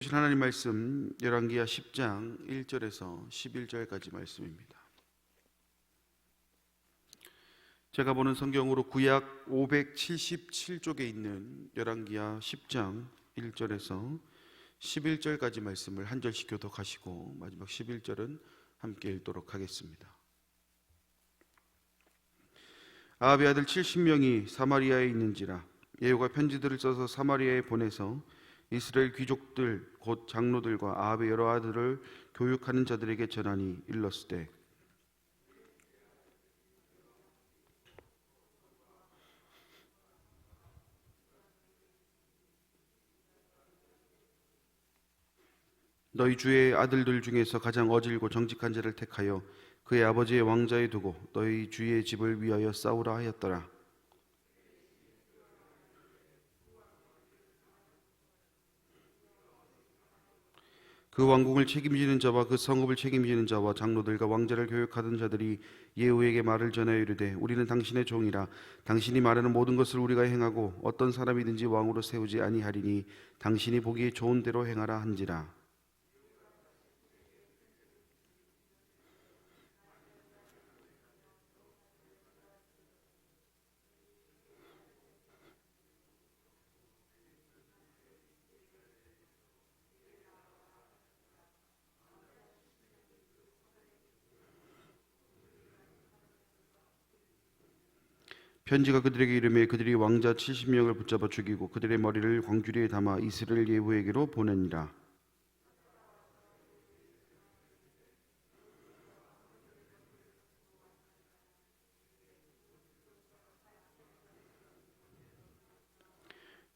하나님 말씀 열왕기하 10장 1절에서 11절까지 말씀입니다. 제가 보는 성경으로 구약 577쪽에 있는 열왕기하 10장 1절에서 11절까지 말씀을 한 절씩 교독하시고 마지막 11절은 함께 읽도록 하겠습니다. 아합의 아들 70명이 사마리아에 있는지라 예후가 편지들을 써서 사마리아에 보내서 이스라엘 귀족들 곧 장로들과 아합의 여러 아들을 교육하는 자들에게 전하니 일렀으되 너희 주의 아들들 중에서 가장 어질고 정직한 자를 택하여 그의 아버지의 왕자에 두고 너희 주의 집을 위하여 싸우라 하였더라. 그 왕궁을 책임지는 자와 그 성읍을 책임지는 자와 장로들과 왕자를 교육하던 자들이 예후에게 말을 전하여 이르되 우리는 당신의 종이라 당신이 말하는 모든 것을 우리가 행하고 어떤 사람이든지 왕으로 세우지 아니하리니 당신이 보기에 좋은 대로 행하라 한지라. 편지가 그들에게 이르매 그들이 왕자 70명을 붙잡아 죽이고 그들의 머리를 광주리에 담아 이스라엘 예후에게로 보내니라.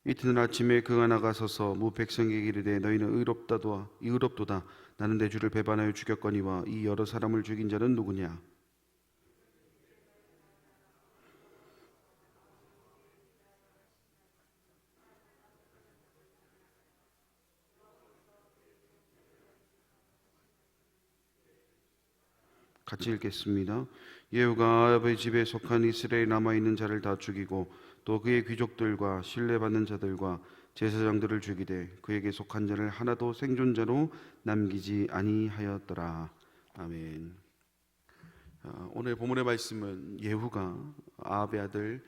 이튿날 아침에 그가 나가서서 무 백성에게 이르되 너희는 의롭도다 나는 내 주를 배반하여 죽였거니와 이 여러 사람을 죽인 자는 누구냐. 같이 읽겠습니다. 예후가 아합의 집에 속한 이스라엘에 남아있는 자를 다 죽이고 또 그의 귀족들과 신뢰받는 자들과 제사장들을 죽이되 그에게 속한 자를 하나도 생존자로 남기지 아니하였더라. 아멘. 오늘 본문의 말씀은 예후가 아합의 아들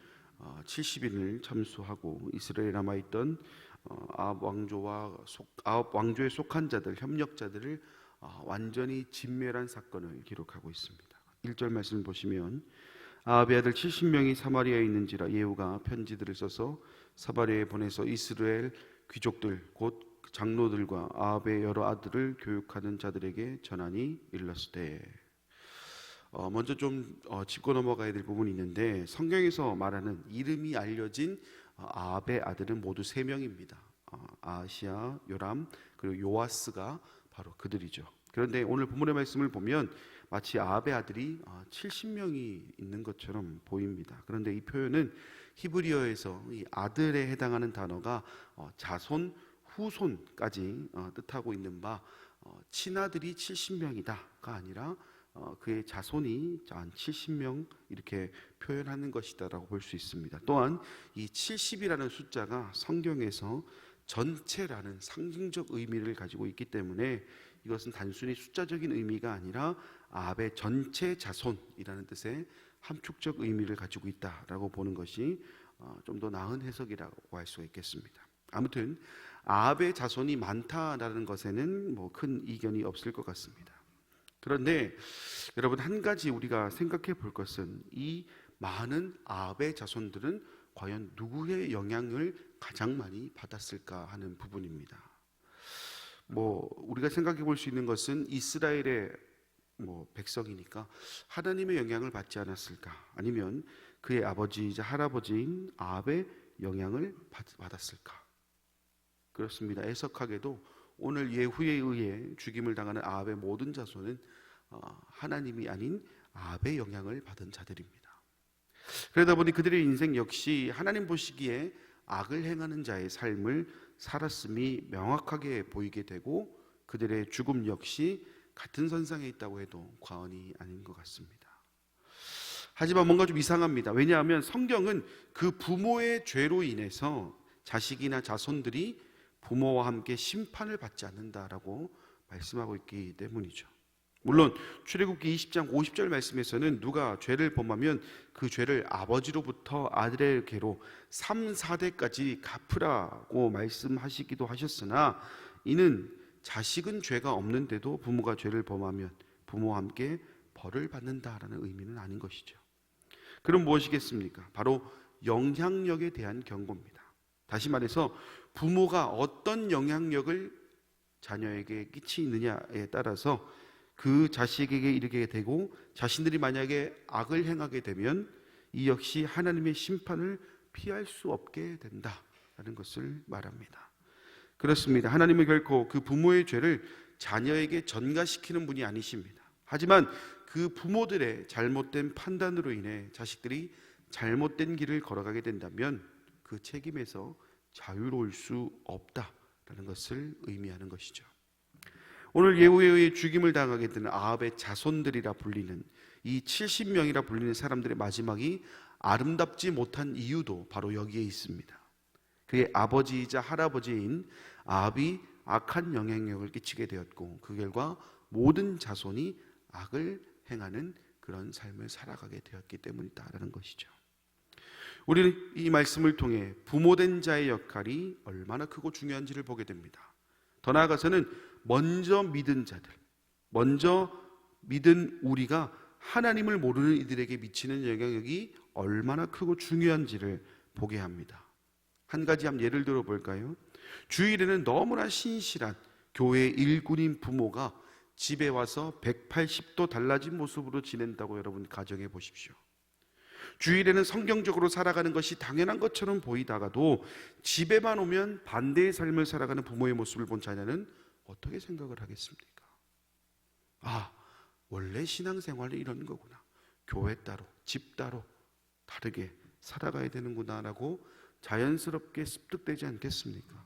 70인을 참수하고 이스라엘에 남아있던 아합 왕조에 속한 자들, 협력자들을 완전히 진멸한 사건을 기록하고 있습니다. 1절 말씀을 보시면 아합의 아들 70명이 사마리아에 있는지라 예후가 편지들을 써서 사마리아에 보내서 이스라엘 귀족들 곧 장로들과 아합의 여러 아들을 교육하는 자들에게 전하니 일렀으되. 먼저 좀 짚고 넘어가야 될 부분이 있는데 성경에서 말하는 이름이 알려진 아합의 아들은 모두 3명입니다. 아하시야, 요람, 그리고 요아스가 바로 그들이죠. 그런데 오늘 본문의 말씀을 보면 마치 아합의 아들이 70명이 있는 것처럼 보입니다. 그런데 이 표현은 히브리어에서 이 아들에 해당하는 단어가 자손, 후손까지 뜻하고 있는 바 친아들이 70명이다가 아니라 그의 자손이 한 70명 이렇게 표현하는 것이다라고 볼 수 있습니다. 또한 이 70이라는 숫자가 성경에서 전체라는 상징적 의미를 가지고 있기 때문에 이것은 단순히 숫자적인 의미가 아니라 아합의 전체 자손이라는 뜻의 함축적 의미를 가지고 있다라고 보는 것이 좀 더 나은 해석이라고 할 수가 있겠습니다. 아무튼 아합의 자손이 많다라는 것에는 뭐 큰 이견이 없을 것 같습니다. 그런데 여러분 한 가지 우리가 생각해 볼 것은 이 많은 아합의 자손들은 과연 누구의 영향을 가장 많이 받았을까 하는 부분입니다. 우리가 생각해 볼 수 있는 것은 이스라엘의 백성이니까 하나님의 영향을 받지 않았을까, 아니면 그의 아버지이자 할아버지인 아합의 영향을 받았을까. 그렇습니다. 애석하게도 오늘 예후에 의해 죽임을 당하는 아합의 모든 자손은 하나님이 아닌 아합의 영향을 받은 자들입니다. 그러다 보니 그들의 인생 역시 하나님 보시기에 악을 행하는 자의 삶을 살았음이 명확하게 보이게 되고 그들의 죽음 역시 같은 선상에 있다고 해도 과언이 아닌 것 같습니다. 하지만 뭔가 좀 이상합니다. 왜냐하면 성경은 그 부모의 죄로 인해서 자식이나 자손들이 부모와 함께 심판을 받지 않는다라고 말씀하고 있기 때문이죠. 물론 출애굽기 20장 50절 말씀에서는 누가 죄를 범하면 그 죄를 아버지로부터 아들에게로 3, 4대까지 갚으라고 말씀하시기도 하셨으나, 이는 자식은 죄가 없는데도 부모가 죄를 범하면 부모와 함께 벌을 받는다라는 의미는 아닌 것이죠. 그럼 무엇이겠습니까? 바로 영향력에 대한 경고입니다. 다시 말해서 부모가 어떤 영향력을 자녀에게 끼치느냐에 따라서 그 자식에게 이르게 되고, 자신들이 만약에 악을 행하게 되면 이 역시 하나님의 심판을 피할 수 없게 된다라는 것을 말합니다. 그렇습니다. 하나님은 결코 그 부모의 죄를 자녀에게 전가시키는 분이 아니십니다. 하지만 그 부모들의 잘못된 판단으로 인해 자식들이 잘못된 길을 걸어가게 된다면 그 책임에서 자유로울 수 없다라는 것을 의미하는 것이죠. 오늘 예후에 의해 죽임을 당하게 되는 아합의 자손들이라 불리는 이 70명이라 불리는 사람들의 마지막이 아름답지 못한 이유도 바로 여기에 있습니다. 그의 아버지이자 할아버지인 아합이 악한 영향력을 끼치게 되었고, 그 결과 모든 자손이 악을 행하는 그런 삶을 살아가게 되었기 때문이다라는 것이죠. 우리는 이 말씀을 통해 부모된 자의 역할이 얼마나 크고 중요한지를 보게 됩니다. 더 나아가서는 먼저 믿은 자들, 먼저 믿은 우리가 하나님을 모르는 이들에게 미치는 영향력이 얼마나 크고 중요한지를 보게 합니다. 한 가지 한번 예를 들어 볼까요? 주일에는 너무나 신실한 교회 일꾼인 부모가 집에 와서 180도 달라진 모습으로 지낸다고 여러분 가정해 보십시오. 주일에는 성경적으로 살아가는 것이 당연한 것처럼 보이다가도 집에만 오면 반대의 삶을 살아가는 부모의 모습을 본 자녀는 어떻게 생각을 하겠습니까? 아, 원래 신앙생활은 이런 거구나. 교회 따로, 집 따로 다르게 살아가야 되는구나 라고 자연스럽게 습득되지 않겠습니까?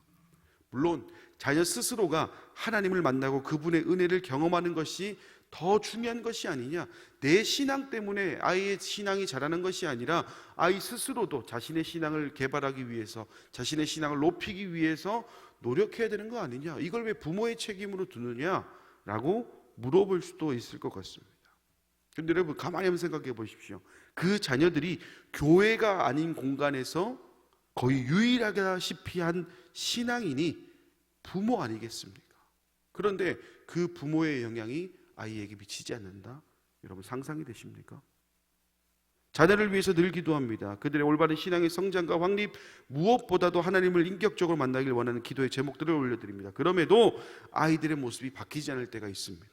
물론 자녀 스스로가 하나님을 만나고 그분의 은혜를 경험하는 것이 더 중요한 것이 아니냐, 내 신앙 때문에 아이의 신앙이 자라는 것이 아니라 아이 스스로도 자신의 신앙을 개발하기 위해서, 자신의 신앙을 높이기 위해서 노력해야 되는 거 아니냐, 이걸 왜 부모의 책임으로 두느냐라고 물어볼 수도 있을 것 같습니다. 그런데 여러분 가만히 한번 생각해 보십시오. 그 자녀들이 교회가 아닌 공간에서 거의 유일하다시피 한 신앙인이 부모 아니겠습니까? 그런데 그 부모의 영향이 아이에게 미치지 않는다? 여러분 상상이 되십니까? 자녀를 위해서 늘 기도합니다. 그들의 올바른 신앙의 성장과 확립, 무엇보다도 하나님을 인격적으로 만나길 원하는 기도의 제목들을 올려드립니다. 그럼에도 아이들의 모습이 바뀌지 않을 때가 있습니다.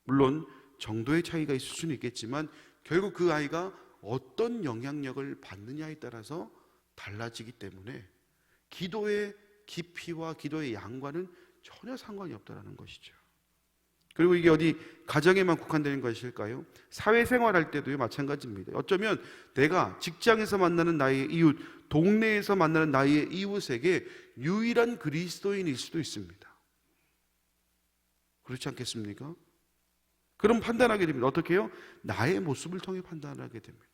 물론 정도의 차이가 있을 수는 있겠지만 결국 그 아이가 어떤 영향력을 받느냐에 따라서 달라지기 때문에 기도의 깊이와 기도의 양과는 전혀 상관이 없다는 것이죠. 그리고 이게 어디 가정에만 국한되는 것일까요? 사회생활할 때도 마찬가지입니다. 어쩌면 내가 직장에서 만나는 나의 이웃, 동네에서 만나는 나의 이웃에게 유일한 그리스도인일 수도 있습니다. 그렇지 않겠습니까? 그럼 판단하게 됩니다. 어떻게 해요? 나의 모습을 통해 판단하게 됩니다.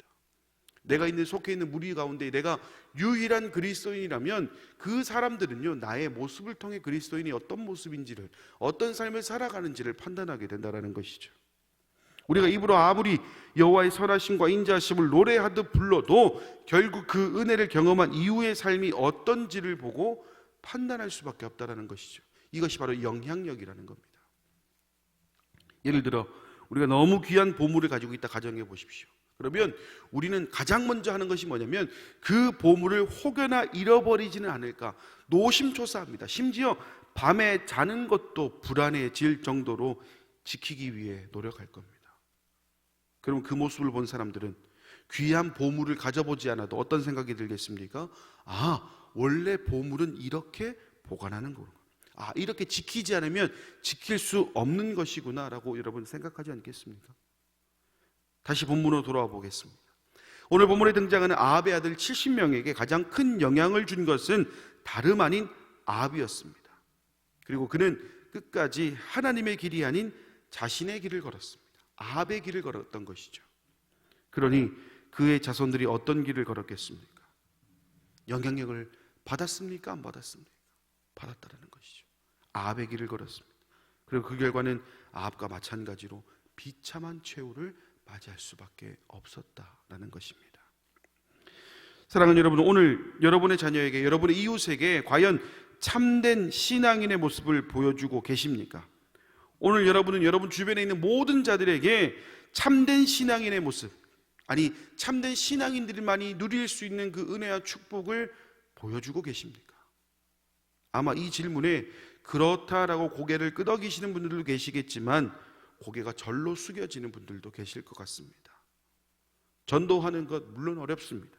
내가 속해 있는 무리 가운데 내가 유일한 그리스도인이라면 그 사람들은요, 나의 모습을 통해 그리스도인이 어떤 모습인지를, 어떤 삶을 살아가는지를 판단하게 된다는 것이죠. 우리가 입으로 아무리 여호와의 선하심과 인자하심을 노래하듯 불러도 결국 그 은혜를 경험한 이후의 삶이 어떤지를 보고 판단할 수밖에 없다는 것이죠. 이것이 바로 영향력이라는 겁니다. 예를 들어 우리가 너무 귀한 보물을 가지고 있다 가정해 보십시오. 그러면 우리는 가장 먼저 하는 것이 뭐냐면 그 보물을 혹여나 잃어버리지는 않을까 노심초사합니다. 심지어 밤에 자는 것도 불안해질 정도로 지키기 위해 노력할 겁니다. 그럼 그 모습을 본 사람들은 귀한 보물을 가져보지 않아도 어떤 생각이 들겠습니까? 아, 원래 보물은 이렇게 보관하는 거구나. 아, 이렇게 지키지 않으면 지킬 수 없는 것이구나 라고 여러분 생각하지 않겠습니까? 다시 본문으로 돌아와 보겠습니다. 오늘 본문에 등장하는 아합의 아들 70명에게 가장 큰 영향을 준 것은 다름 아닌 아합이었습니다. 그리고 그는 끝까지 하나님의 길이 아닌 자신의 길을 걸었습니다. 아합의 길을 걸었던 것이죠. 그러니 그의 자손들이 어떤 길을 걸었겠습니까? 영향력을 받았습니까? 안 받았습니까? 받았다라는 것이죠. 아합의 길을 걸었습니다. 그리고 그 결과는 아합과 마찬가지로 비참한 최후를 맞이할 수밖에 없었다라는 것입니다. 사랑하는 여러분, 오늘 여러분의 자녀에게, 여러분의 이웃에게 과연 참된 신앙인의 모습을 보여주고 계십니까? 오늘 여러분은 여러분 주변에 있는 모든 자들에게 참된 신앙인의 모습, 아니 참된 신앙인들만이 누릴 수 있는 그 은혜와 축복을 보여주고 계십니까? 아마 이 질문에 그렇다라고 고개를 끄덕이시는 분들도 계시겠지만 고개가 절로 숙여지는 분들도 계실 것 같습니다. 전도하는 것 물론 어렵습니다.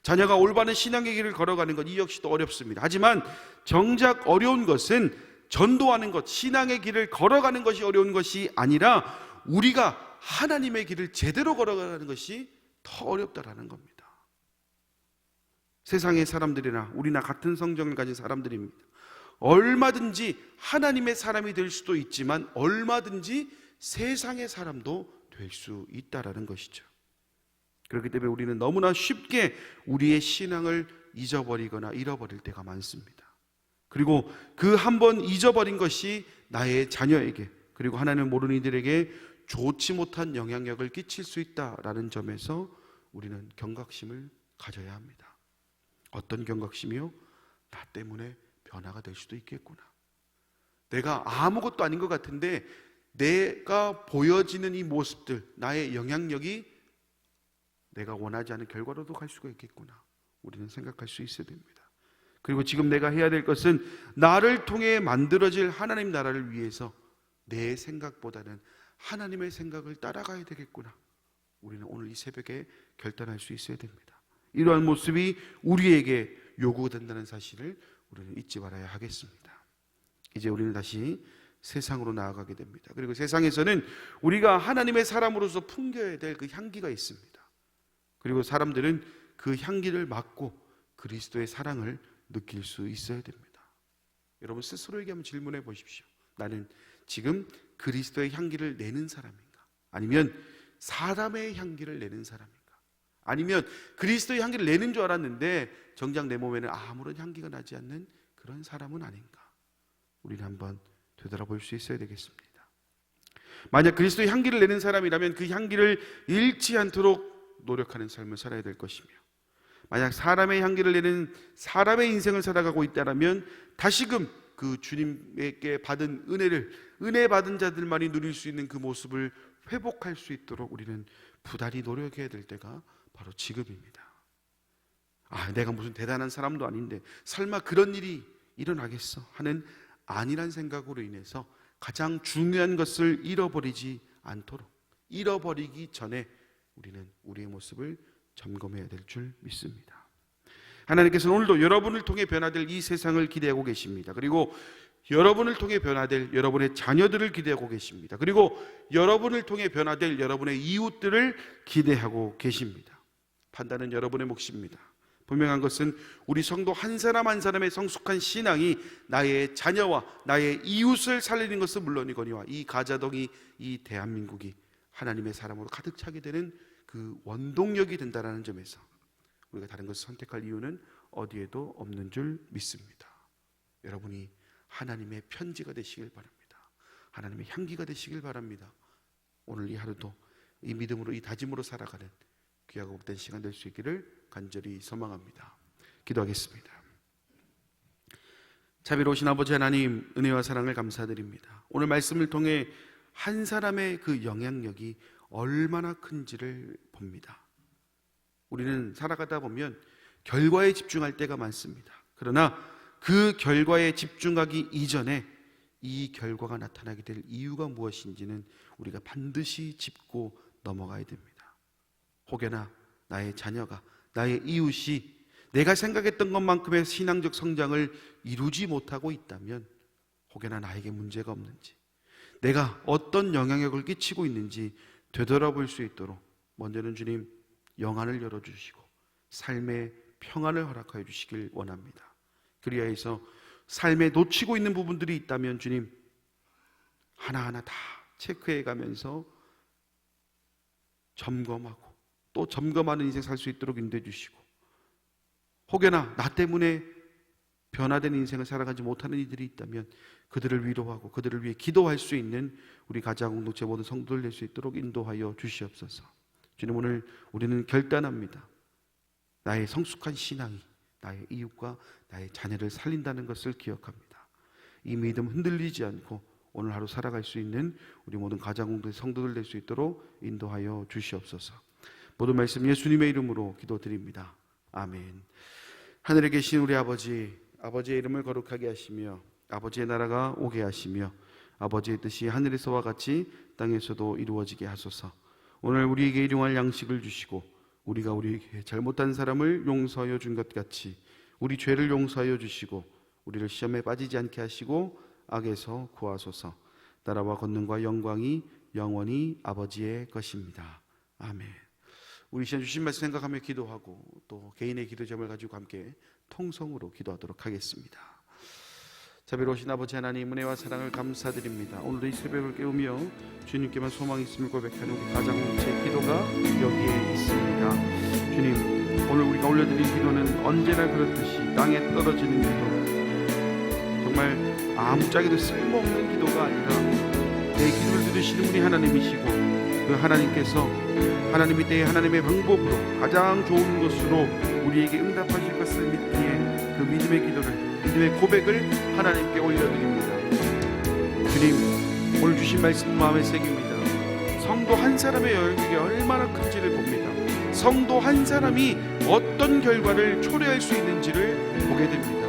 자녀가 올바른 신앙의 길을 걸어가는 것 이 역시도 어렵습니다. 하지만 정작 어려운 것은 전도하는 것, 신앙의 길을 걸어가는 것이 어려운 것이 아니라 우리가 하나님의 길을 제대로 걸어가는 것이 더 어렵다라는 겁니다. 세상의 사람들이나 우리나 같은 성정을 가진 사람들입니다. 얼마든지 하나님의 사람이 될 수도 있지만 얼마든지 세상의 사람도 될 수 있다라는 것이죠. 그렇기 때문에 우리는 너무나 쉽게 우리의 신앙을 잊어버리거나 잃어버릴 때가 많습니다. 그리고 그 한 번 잊어버린 것이 나의 자녀에게, 그리고 하나님을 모르는 이들에게 좋지 못한 영향력을 끼칠 수 있다라는 점에서 우리는 경각심을 가져야 합니다. 어떤 경각심이요? 나 때문에 변화가 될 수도 있겠구나. 내가 아무것도 아닌 것 같은데 내가 보여지는 이 모습들, 나의 영향력이 내가 원하지 않은 결과로도 갈 수가 있겠구나. 우리는 생각할 수 있어야 됩니다. 그리고 지금 내가 해야 될 것은 나를 통해 만들어질 하나님 나라를 위해서 내 생각보다는 하나님의 생각을 따라가야 되겠구나. 우리는 오늘 이 새벽에 결단할 수 있어야 됩니다. 이러한 모습이 우리에게 요구된다는 사실을 우리는 잊지 말아야 하겠습니다. 이제 우리는 다시 세상으로 나아가게 됩니다. 그리고 세상에서는 우리가 하나님의 사람으로서 풍겨야 될 그 향기가 있습니다. 그리고 사람들은 그 향기를 맡고 그리스도의 사랑을 느낄 수 있어야 됩니다. 여러분 스스로에게 한번 질문해 보십시오. 나는 지금 그리스도의 향기를 내는 사람인가? 아니면 사람의 향기를 내는 사람인가? 아니면 그리스도의 향기를 내는 줄 알았는데 정작 내 몸에는 아무런 향기가 나지 않는 그런 사람은 아닌가? 우리는 한번 되돌아볼 수 있어야 되겠습니다. 만약 그리스도의 향기를 내는 사람이라면 그 향기를 잃지 않도록 노력하는 삶을 살아야 될 것이며, 만약 사람의 향기를 내는 사람의 인생을 살아가고 있다면 다시금 그 주님에게 받은 은혜를, 은혜 받은 자들만이 누릴 수 있는 그 모습을 회복할 수 있도록 우리는 부단히 노력해야 될 때가 바로 지금입니다. 내가 무슨 대단한 사람도 아닌데 설마 그런 일이 일어나겠어 하는 아니란 생각으로 인해서 가장 중요한 것을 잃어버리지 않도록, 잃어버리기 전에 우리는 우리의 모습을 점검해야 될 줄 믿습니다. 하나님께서는 오늘도 여러분을 통해 변화될 이 세상을 기대하고 계십니다. 그리고 여러분을 통해 변화될 여러분의 자녀들을 기대하고 계십니다. 그리고 여러분을 통해 변화될 여러분의 이웃들을 기대하고 계십니다. 판단은 여러분의 몫입니다. 분명한 것은 우리 성도 한 사람 한 사람의 성숙한 신앙이 나의 자녀와 나의 이웃을 살리는 것은 물론이거니와 이 가자동이, 이 대한민국이 하나님의 사람으로 가득 차게 되는 그 원동력이 된다는 점에서 우리가 다른 것을 선택할 이유는 어디에도 없는 줄 믿습니다. 여러분이 하나님의 편지가 되시길 바랍니다. 하나님의 향기가 되시길 바랍니다. 오늘 이 하루도 이 믿음으로, 이 다짐으로 살아가는 귀하고 복된 시간 될 수 있기를 간절히 소망합니다. 기도하겠습니다. 자비로우신 아버지 하나님, 은혜와 사랑을 감사드립니다. 오늘 말씀을 통해 한 사람의 그 영향력이 얼마나 큰지를 봅니다. 우리는 살아가다 보면 결과에 집중할 때가 많습니다. 그러나 그 결과에 집중하기 이전에 이 결과가 나타나게 될 이유가 무엇인지는 우리가 반드시 짚고 넘어가야 됩니다. 혹여나 나의 자녀가, 나의 이웃이 내가 생각했던 것만큼의 신앙적 성장을 이루지 못하고 있다면 혹여나 나에게 문제가 없는지, 내가 어떤 영향력을 끼치고 있는지 되돌아볼 수 있도록 먼저는 주님 영안을 열어주시고 삶의 평안을 허락하여 주시길 원합니다. 그리하여서 삶에 놓치고 있는 부분들이 있다면 주님 하나하나 다 체크해 가면서 점검하고 또 점검하는 인생 살 수 있도록 인도해 주시고, 혹여나 나 때문에 변화된 인생을 살아가지 못하는 이들이 있다면 그들을 위로하고 그들을 위해 기도할 수 있는 우리 가장 공동체 모든 성도들 될 수 있도록 인도하여 주시옵소서. 주님, 오늘 우리는 결단합니다. 나의 성숙한 신앙이 나의 이웃과 나의 자녀를 살린다는 것을 기억합니다. 이 믿음 흔들리지 않고 오늘 하루 살아갈 수 있는 우리 모든 가장 공동체 성도들 될 수 있도록 인도하여 주시옵소서. 모든 말씀 예수님의 이름으로 기도드립니다. 아멘. 하늘에 계신 우리 아버지, 아버지의 이름을 거룩하게 하시며 아버지의 나라가 오게 하시며 아버지의 뜻이 하늘에서와 같이 땅에서도 이루어지게 하소서. 오늘 우리에게 일용할 양식을 주시고 우리가 우리에게 잘못한 사람을 용서하여 준 것 같이 우리 죄를 용서하여 주시고 우리를 시험에 빠지지 않게 하시고 악에서 구하소서. 나라와 권능과 영광이 영원히 아버지의 것입니다. 아멘. 우리 시간 주신 말씀 생각하며 기도하고 또 개인의 기도 제목을 가지고 함께 통성으로 기도하도록 하겠습니다. 자비로우신 아버지 하나님, 은혜와 사랑을 감사드립니다. 오늘도 이 새벽을 깨우며 주님께만 소망이 있음을 고백하는 우리 가장공동체 기도가 여기에 있습니다. 주님, 오늘 우리가 올려드린 기도는 언제나 그렇듯이 땅에 떨어지는 기도, 정말 아무짝에도 쓸모없는 기도가 아니라 내 기도를 들으시는 우리 하나님이시고 그 하나님께서 하나님의 때에 하나님의 방법으로 가장 좋은 것으로 우리에게 응답하실 것을 믿기에 그 믿음의 기도를, 믿음의 고백을 하나님께 올려드립니다. 주님, 오늘 주신 말씀 마음에 새깁니다. 성도 한 사람의 영향력이 얼마나 큰지를 봅니다. 성도 한 사람이 어떤 결과를 초래할 수 있는지를 보게 됩니다.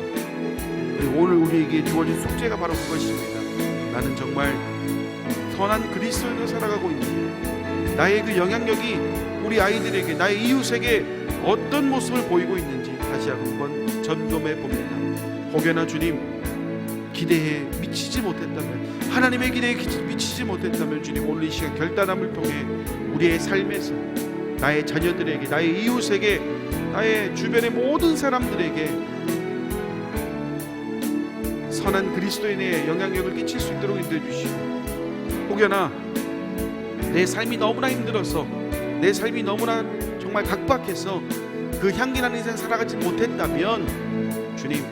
그리고 오늘 우리에게 주어진 숙제가 바로 그것입니다. 나는 정말 선한 그리스도인으로 살아가고 있는지, 나의 그 영향력이 우리 아이들에게, 나의 이웃에게 어떤 모습을 보이고 있는지 다시 한번 점검해 봅니다. 혹여나 주님 기대에 미치지 못했다면, 하나님의 기대에 미치지 못했다면 주님, 오늘 이 시간 결단함을 통해 우리의 삶에서 나의 자녀들에게, 나의 이웃에게, 나의 주변의 모든 사람들에게 선한 그리스도인의 영향력을 끼칠 수 있도록 인도해 주시고, 혹여나 내 삶이 너무나 힘들어서, 내 삶이 너무나 정말 각박해서 그 향기나는 인생 살아가지 못했다면 주님,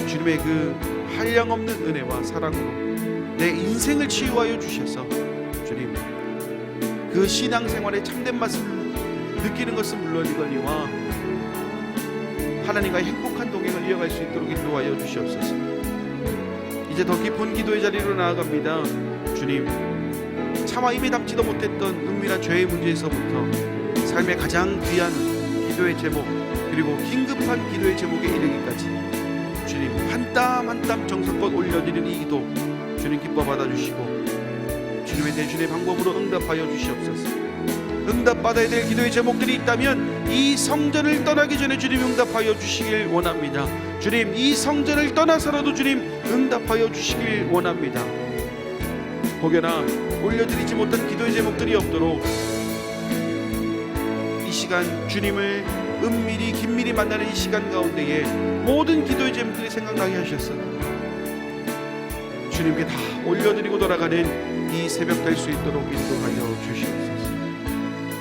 주님의 그 한량없는 은혜와 사랑으로 내 인생을 치유하여 주셔서 주님, 그 신앙생활의 참된 맛을 느끼는 것은 물론이거니와 하나님과의 행복한 동행을 이어갈 수 있도록 인도하여 주시옵소서. 이제 더 깊은 기도의 자리로 나아갑니다. 주님, 차마 입에 담지도 못했던 은밀한 죄의 문제에서부터 삶의 가장 귀한 기도의 제목, 그리고 긴급한 기도의 제목에 이르기까지 주님, 한 땀 한 땀 정성껏 올려드리는 이 기도 주님 기뻐 받아주시고 주님의 대준의 방법으로 응답하여 주시옵소서. 응답받아야 될 기도의 제목들이 있다면 이 성전을 떠나기 전에 주님 응답하여 주시길 원합니다. 주님, 이 성전을 떠나서라도 주님 응답하여 주시길 원합니다. 혹여나 올려드리지 못한 기도의 제목들이 없도록 이 시간 주님을 은밀히 긴밀히 만나는 이 시간 가운데에 모든 기도의 제목들이 생각나게 하셨어. 주님께 다 올려드리고 돌아가는 이 새벽 될 수 있도록 인도하여 주시옵소서.